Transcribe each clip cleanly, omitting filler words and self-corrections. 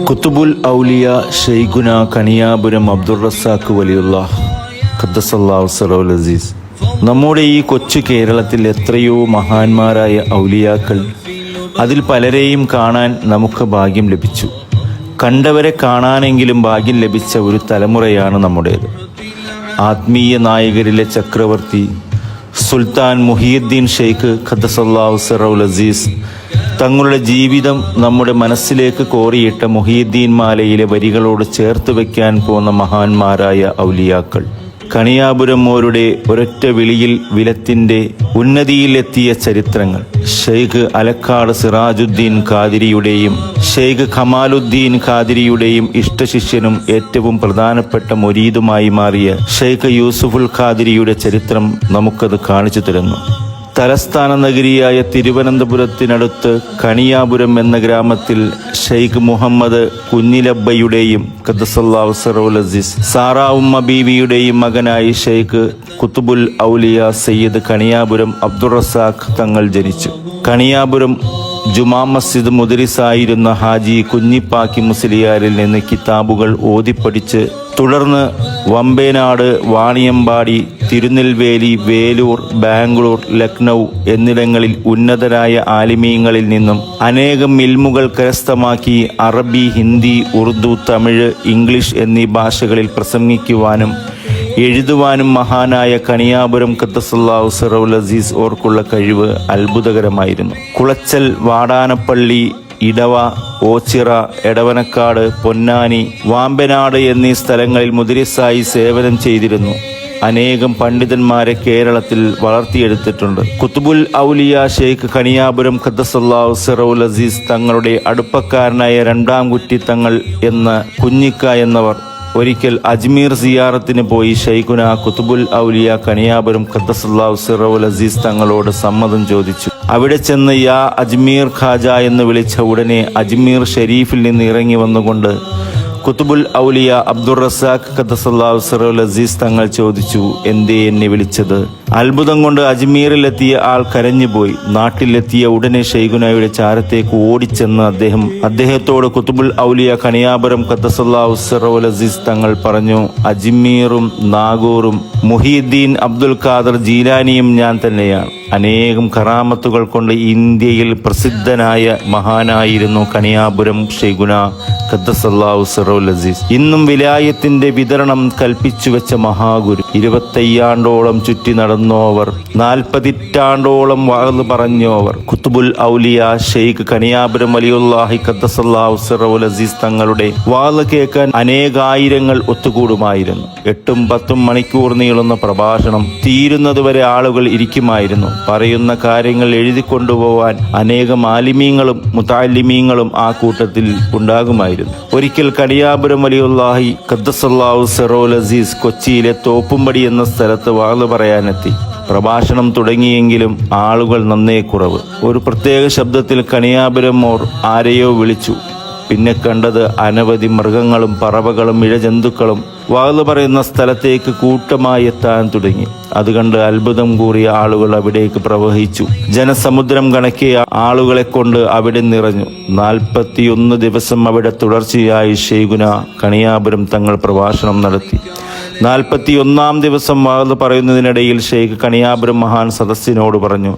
കുത്തുബുൽ ഔലിയ ഷെയ്ഖുന കണിയാപുരം അബ്ദുർ റസാഖ് വലിയുല്ലാഹ് ഖദ്ദസല്ലാഹു സിറഹുൽ അസീസ്. നമ്മുടെ ഈ കൊച്ചു കേരളത്തിൽ എത്രയോ മഹാന്മാരായ ഔലിയാക്കൾ, അതിൽ പലരെയും കാണാൻ നമുക്ക് ഭാഗ്യം ലഭിച്ചു. കണ്ടവരെ കാണാനെങ്കിലും ഭാഗ്യം ലഭിച്ച ഒരു തലമുറയാണ് നമ്മുടേത്. ആത്മീയ നായകരിലെ ചക്രവർത്തി സുൽത്താൻ മുഹിയുദ്ദീൻ ഷെയ്ഖ് ഖദ്ദസല്ലാഹു സിറഹുൽ അസീസ് തങ്ങളുടെ ജീവിതം നമ്മുടെ മനസ്സിലേക്ക് കോറിയിട്ട മുഹിയുദ്ദീൻ മാലയിലെ വരികളോട് ചേർത്ത് വയ്ക്കാൻ പോന്ന മഹാന്മാരായ ഔലിയാക്കൾ. കണിയാപുരം മോരുടെ ഒരൊറ്റ വിളിയിൽ വിലത്തിൻ്റെ ഉന്നതിയിലെത്തിയ ചരിത്രങ്ങൾ. ഷെയ്ഖ് അലക്കാട് സിറാജുദ്ദീൻ ഖാദിരിയുടെയും ഷെയ്ഖ് ഖമാലുദ്ദീൻ ഖാദിരിയുടെയും ഇഷ്ടശിഷ്യനും ഏറ്റവും പ്രധാനപ്പെട്ട മുരീദുമായി മാറിയ ഷെയ്ഖ് യൂസുഫുൽ ഖാദിരിയുടെ ചരിത്രം നമുക്കത് കാണിച്ചു തരുന്നു. തലസ്ഥാന നഗരിയായ തിരുവനന്തപുരത്തിനടുത്ത് കണിയാപുരം എന്ന ഗ്രാമത്തിൽ ഷെയ്ഖ് മുഹമ്മദ് കുഞ്ഞിലബ്ബയുടെയും ഖദ്ദസല്ലാഹു സിറഹുൽ അസീസ് സാറാഉമ്മ ബീവിയുടെയും മകനായി ഷെയ്ഖ് കുത്തുബുൽ ഔലിയ സയ്യിദ് കണിയാപുരം അബ്ദുർ റസാഖ് തങ്ങൾ ജനിച്ചു. കണിയാപുരം ജുമാ മസ്ജിദ് മുദരിസായിരുന്ന ഹാജി കുഞ്ഞിപ്പാക്കി മുസ്ലിയാരിൽ നിന്ന് കിതാബുകൾ ഓതിപ്പടിച്ച് തുടർന്ന് വമ്പേനാട്, വാണിയമ്പാടി, തിരുനെൽവേലി, വേലൂർ, ബാംഗ്ലൂർ, ലക്നൗ എന്നിടങ്ങളിൽ ഉന്നതരായ ആലിമീങ്ങളിൽ നിന്നും അനേകം ഇൽമുകൾ കരസ്ഥമാക്കി അറബി, ഹിന്ദി, ഉറുദു, തമിഴ്, ഇംഗ്ലീഷ് എന്നീ ഭാഷകളിൽ പ്രസംഗിക്കുവാനും എഴുതുവാനും മഹാനായ കണിയാപുരം ഖദ്ദസല്ലാഹു സിറഹുൽ അസീസ് ഓർക്കുള്ള കഴിവ് അത്ഭുതകരമായിരുന്നു. കുളച്ചൽ, വാടാനപ്പള്ളി, ഇടവ, ഓച്ചിറ, എടവനക്കാട്, പൊന്നാനി, വാമ്പനാട് എന്നീ സ്ഥലങ്ങളിൽ മുദരിസായി സേവനം ചെയ്തിരുന്നു. അനേകം പണ്ഡിതന്മാരെ കേരളത്തിൽ വളർത്തിയെടുത്തിട്ടുണ്ട്. കുത്തുബുൽ ഔലിയ ഷെയ്ഖ് കണിയാപുരം ഖദ്ദസല്ലാഹു സിറഹുൽ അസീസ് തങ്ങളുടെ അടുപ്പക്കാരനായ രണ്ടാം കുറ്റി തങ്ങൾ എന്ന കുഞ്ഞിക്ക എന്നവർ ഒരിക്കൽ അജ്മീർ സിയാറത്തിന് പോയി ഷെയ്ഖുന കുത്തുബുൽ ഔലിയ കണിയാപുരം ഖദ്ദസല്ലാഹു സിറഹുൽ അസീസ് തങ്ങളോട് സമ്മതം ചോദിച്ചു. അവിടെ ചെന്ന് യാ അജ്മീർ ഖാജ എന്ന് വിളിച്ച ഉടനെ അജ്മീർ ഷെരീഫിൽ നിന്ന് ഇറങ്ങി വന്നുകൊണ്ട് കുത്തുബുൽ ഔലിയ അബ്ദുർ റസാഖ് ഖദ്ദസല്ലാഹു സിറഹുൽ അസീസ് തങ്ങൾ ചോദിച്ചു, എന്തേ എന്നെ വിളിച്ചത്? അത്ഭുതം കൊണ്ട് അജ്മീറിലെത്തിയ ആൾ കരഞ്ഞുപോയി. നാട്ടിലെത്തിയ ഉടനെ ഷെയ്ഖുനയുടെ ചാരത്തേക്ക് ഓടിച്ചെന്ന് അദ്ദേഹത്തോട് കുത്തുബുൽ ഔലിയ കണിയാപുരം ഖദ്ദസല്ലാഹു സിറഹുൽ അസീസ് തങ്ങൾ പറഞ്ഞു, അജ്മീറും നാഗൂറും മുഹിയുദ്ദീൻ അബ്ദുൽ ഖാദർ ജീലാനിയും ഞാൻ തന്നെയാണ്. അനേകം കറാമത്തുകൾ കൊണ്ട് ഇന്ത്യയിൽ പ്രസിദ്ധനായ മഹാനായിരുന്നു കണിയാപുരം ഷെയ്ഖുന ഖദ്ദസല്ലാഹു സിറഹുൽ അസീസ്. ഇന്നും വിലായത്തിന്റെ വിതരണം കൽപ്പിച്ചു വെച്ച മഹാഗുരു. 25 ചുറ്റി നടന്നോവർ, 40 വാഴ്ന്നു പറഞ്ഞോവർ. കുത്തുബുൽ ഔലിയ ഷെയ്ഖ് കണിയാപുരം വലിയുല്ലാഹി ഖദ്ദസല്ലാഹു സിറഹുൽ അസീസ് തങ്ങളുടെ വാള് കേൾക്കാൻ അനേകായിരങ്ങൾ ഒത്തുകൂടുമായിരുന്നു. 8-10 മണിക്കൂർ നീളുന്ന പ്രഭാഷണം തീരുന്നതുവരെ ആളുകൾ ഇരിക്കുമായിരുന്നു. പറയുന്ന കാര്യങ്ങൾ എഴുതിക്കൊണ്ടുപോവാൻ അനേകം ആലിമീങ്ങളും മുതഅല്ലിമീങ്ങളും ആ കൂട്ടത്തിൽ ഉണ്ടാകുമായിരുന്നു. ഒരിക്കൽ കണിയാപുരം വലിയുല്ലാഹി ഖദ്ദസല്ലാഹു സിറഹുൽ അസീസ് കൊച്ചിയിലെ തോപ്പുംപടി എന്ന സ്ഥലത്ത് വാള് പറയാനെത്തി. പ്രഭാഷണം തുടങ്ങിയെങ്കിലും ആളുകൾ നന്നേ കുറവ്. ഒരു പ്രത്യേക ശബ്ദത്തിൽ കണിയാപുരം മോർ ആരെയോ വിളിച്ചു. പിന്നെ കണ്ടത് അനവധി മൃഗങ്ങളും പറവകളും ഇഴജന്തുക്കളും വാള് പറയുന്ന സ്ഥലത്തേക്ക് കൂട്ടമായി എത്താൻ തുടങ്ങി. അത് കണ്ട് അത്ഭുതം കൂറിയ ആളുകൾ അവിടേക്ക് പ്രവഹിച്ചു. ജനസമുദ്രം കണക്കെ ആളുകളെ കൊണ്ട് അവിടെ നിറഞ്ഞു. 41 ദിവസം അവിടെ തുടർച്ചയായി ഷെയ്ഖുന കണിയാപുരം തങ്ങൾ പ്രഭാഷണം നടത്തി. 41 ദിവസം വാള് പറയുന്നതിനിടയിൽ ഷെയ്ഖ് കണിയാപുരം മഹാൻ സദസ്സിനോട് പറഞ്ഞു,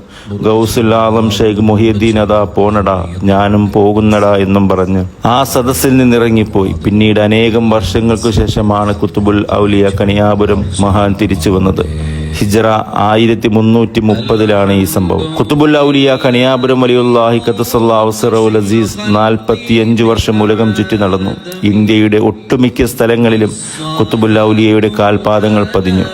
ഗൗസുൽ ആലം ഷെയ്ഖ് മുഹിയുദ്ദീൻ അതാ പോണടാ, ഞാനും പോകുന്നടാ എന്നും പറഞ്ഞ് ആ സദസ്സിൽ നിന്നിറങ്ങിപ്പോയി. പിന്നീട് അനേകം വർഷങ്ങൾക്കു ശേഷമാണ് കുത്തുബുൽ ഔലിയ കണിയാപുരം മഹാൻ തിരിച്ചു വന്നത്. ഹിജ്റ 1330 ഈ സംഭവം. കുത്തുബുൽ ഔലിയ കണിയാപുരം വലിയുല്ലാഹി ഖദ്ദസല്ലാഹു സിറഹുൽ അസീസ് 45 വർഷം ഉലകം ചുറ്റി നടന്നു. ഇന്ത്യയുടെ ഒട്ടുമിക്ക സ്ഥലങ്ങളിലും കുത്തുബുൽ ഔലിയയുടെ കാൽപാദങ്ങൾ പതിഞ്ഞു.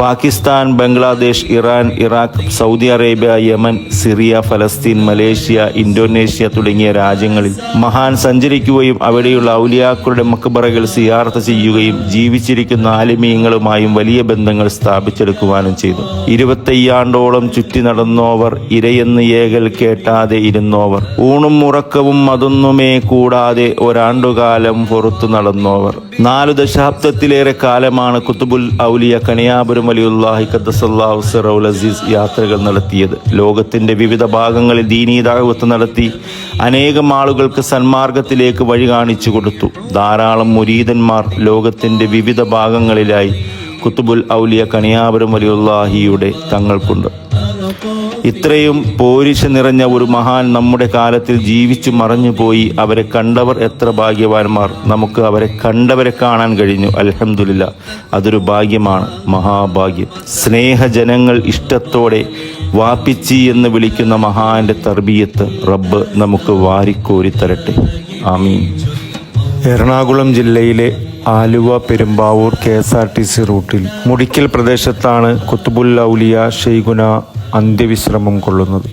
Pakistan, Bangladesh, Iran, Iraq, Saudi Arabia, Yemen, Syria, ഫലസ്തീൻ, മലേഷ്യ, ഇന്തോനേഷ്യ തുടങ്ങിയ രാജ്യങ്ങളിൽ മഹാൻ സഞ്ചരിക്കുകയും അവിടെയുള്ള ഔലിയാക്കളുടെ മക്ബറകൾ സിയാറത്ത് ചെയ്യുകയും ജീവിച്ചിരിക്കുന്ന ആലിമീങ്ങളുമായും വലിയ ബന്ധങ്ങൾ സ്ഥാപിച്ചെടുക്കുവാനും ചെയ്തു. 25 ചുറ്റി നടന്നോവർ, ഇരയെന്ന് ഏകൽ കേട്ടാതെ ഇരുന്നോവർ, ഊണും ഉറക്കവും അതൊന്നുമേ കൂടാതെ ഒരാണ്ടുകാലം പുറത്തു നടന്നോവർ. 4 ദശാബ്ദത്തിലേറെ കാലമാണ് കുത്തുബുൽ ഔലിയ കണിയാപുരം വലിയുല്ലാഹി ഖദ്ദസല്ലാഹു സിറഹുൽ അസീസ് യാത്രകൾ നടത്തിയത്. ലോകത്തിൻ്റെ വിവിധ ഭാഗങ്ങളിൽ ദീനീ ദഅവത്ത് നടത്തി അനേകം ആളുകൾക്ക് സന്മാർഗത്തിലേക്ക് വഴി കാണിച്ചു കൊടുത്തു. ധാരാളം മുരീദന്മാർ ലോകത്തിൻ്റെ വിവിധ ഭാഗങ്ങളിലായി കുത്തുബുൽ ഔലിയ കണിയാപുരം വലിയുല്ലാഹിയുടെ തങ്ങൾക്കുണ്ട്. ഇത്രയും പോരിശ നിറഞ്ഞ ഒരു മഹാൻ നമ്മുടെ കാലത്തിൽ ജീവിച്ചു മറഞ്ഞുപോയി. അവരെ കണ്ടവർ എത്ര ഭാഗ്യവാന്മാർ. നമുക്ക് അവരെ കണ്ടവരെ കാണാൻ കഴിഞ്ഞു. അൽഹംദുലില്ലാ, അതൊരു ഭാഗ്യമാണ്, മഹാഭാഗ്യം. സ്നേഹജനങ്ങൾ ഇഷ്ടത്തോടെ വാപ്പിച്ചി എന്ന് വിളിക്കുന്ന മഹാന്റെ തർബിയത്ത് റബ്ബ് നമുക്ക് വാരിക്കോരി തരട്ടെ. ആമീൻ. എറണാകുളം ജില്ലയിലെ ആലുവ പെരുമ്പാവൂർ KSRTC റൂട്ടിൽ മുടിക്കൽ പ്രദേശത്താണ് കുത്തുബുൽ ഔലിയ ശൈഖുന അന്ത്യവിശ്രമം കൊള്ളുന്നത്.